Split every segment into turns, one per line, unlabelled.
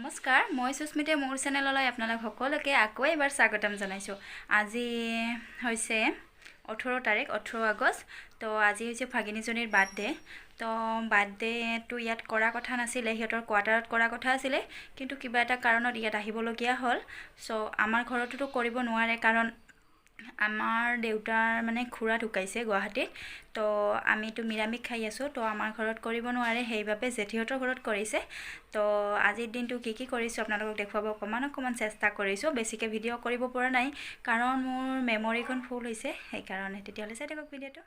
নমস্কাৰ মই সুস্মিতে মোৰ চেনেললৈ আপোনালোক সকলোকে আকৌ এবাৰ স্বাগতম জনাইছো। আজি হৈছে 18 তাৰিখ 18 আগষ্ট। তো আজি হৈছে ভাগিনীজনীৰ বাৰ্থডে। তো বাৰ্থডেটো ইয়াত কৰা কথা নাছিলে, হিহঁতৰ কোৱাৰ্টাৰত কৰা কথা আছিলে, কিন্তু কিবা এটা কাৰণত ইয়াত আহিবলগীয়া হ'ল। সো আমাৰ ঘৰতটো কৰিব নোৱাৰে কাৰণ আমাৰ দেউতাৰ মানে খুৰা ঢুকাইছে গুৱাহাটীত। তো আমিতো নিৰামিষ খাই আছোঁ, তো আমাৰ ঘৰত কৰিব নোৱাৰে, সেইবাবে জেঠিহঁতৰ ঘৰত কৰিছে। তো আজিৰ দিনটো কি কৰিছোঁ আপোনালোকক দেখুৱাব অকণমান চেষ্টা কৰিছোঁ। বেছিকৈ ভিডিঅ' কৰিব পৰা নাই কাৰণ মোৰ মেমৰিখন ফুল হৈছে, সেইকাৰণে। তেতিয়াহ'লে চাই থাকক ভিডিঅ'টো।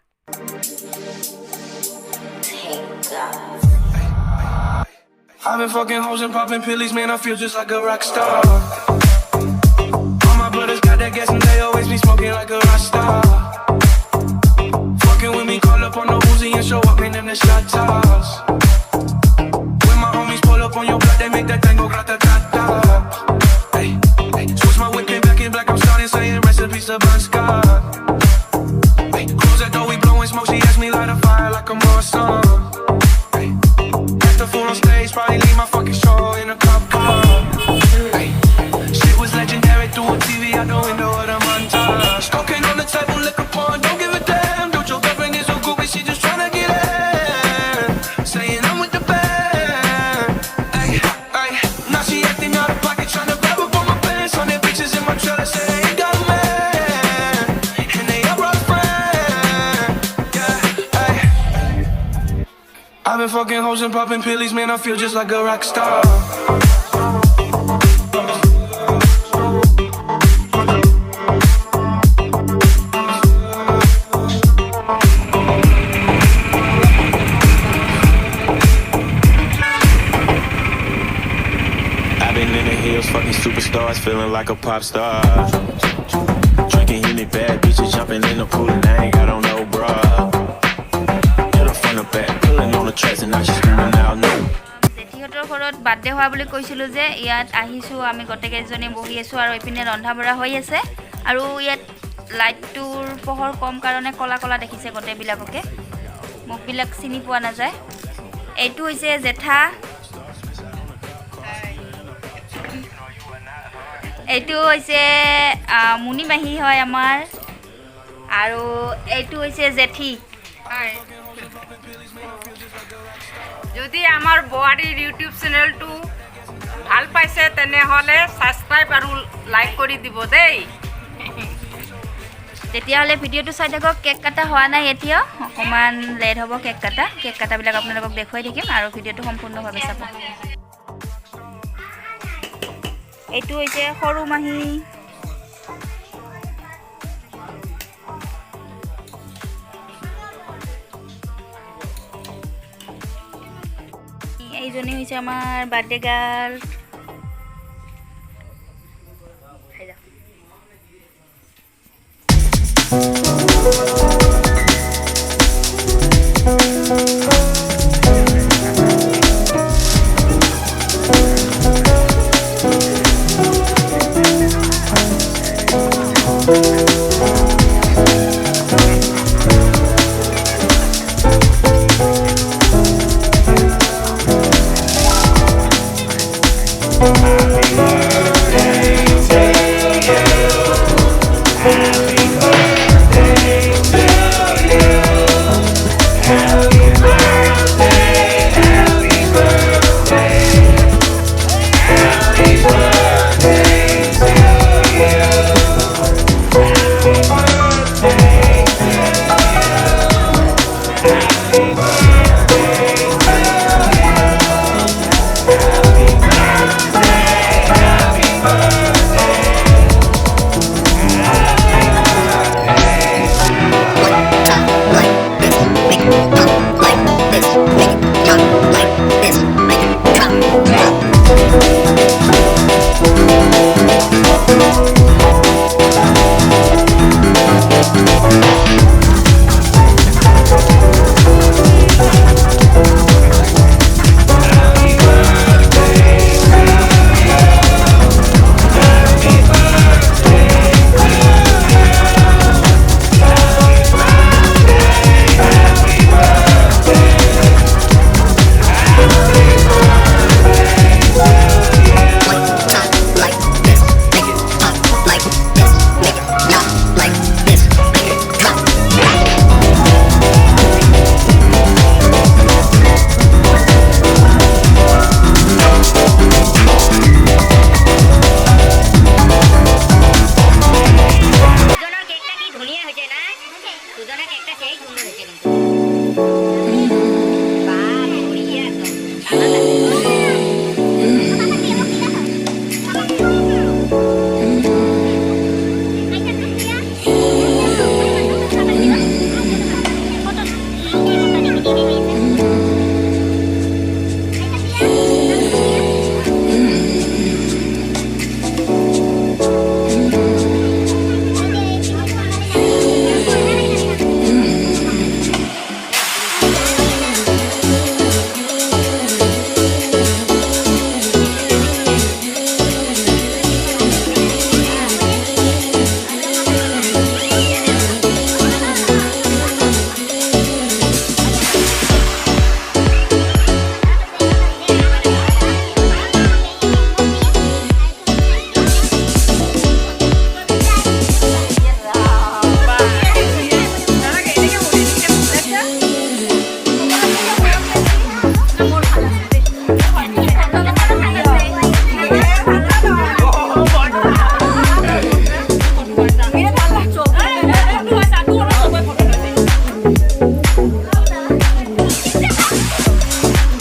I've been fucking hoes and popping pillies, man, I feel just like a rock star. All my brothers got that gas and they always be smoking like a rock star. Fucking with me, call up on the Uzi and show up in them the shot toss. When my homies pull up on your block, they make that thing go grata-ta-ta. Hey, hey, switch my whip and back in black, I'm starting saying recipes to Bon Scott. Hey, close that door, we blowing smoke, she asked me light a fire like I'm on some. Hey, act the fool on stage, probably leave my fucking show in a cop car. Hey, shit was legendary through a TV out the window of the montage. Cocaine on the table, liquor porn, don't give a damn. Don't your girlfriend is so goofy, she just tryna get in. Saying I'm with the band. Ay, ay, now she acting out of pocket, tryna grab up on my pants. 100 bitches in my trailer, say they ain't got a man, and they all brought a friend. Yeah, ay. I've been fucking hoes and popping pillies, man, I feel just like a rock star. Fucking superstars, feeling like a pop star. Drinking Henny, bad bitches jumping in the pool and I ain't got on no bra. Hit her from the back, pulling on the tracks and now she's screaming out no.
জেঠিহঁতৰ ঘৰত birthday হোৱা বুলি কৈছিলোঁ যে ইয়াত আহিছোঁ, আমি গোটেইকেইজনী বহি আছোঁ আৰু এইপিনে ৰন্ধা বঢ়া হৈ আছে। আৰু ইয়াত লাইটটোৰ পোহৰ কম কাৰণে কলা কলা দেখিছে গোটেইবিলাককে, মুখবিলাক চিনি পোৱা নাযায়। এইটো হৈছে জেঠা, এইটো হৈছে মুনি মাহী হয় আমাৰ, আৰু এইটো হৈছে জেঠি।
যদি আমাৰ বোৱাৰীৰ ইউটিউব চেনেলটো ভাল পাইছে তেনেহ'লে ছাবস্ক্ৰাইব আৰু লাইক কৰি দিব দেই।
তেতিয়াহ'লে ভিডিঅ'টো চাই থাকক। কেক কাটা হোৱা নাই এতিয়াও, অকণমান লেট হ'ব কেক কাটাবিলাক আপোনালোকক দেখুৱাই থাকিম আৰু ভিডিঅ'টো সম্পূৰ্ণভাৱে চাব। এইটো হৈছে সৰু মাহী, এইজনী হৈছে আমাৰ বাৰ্থডে গাৰ্ল।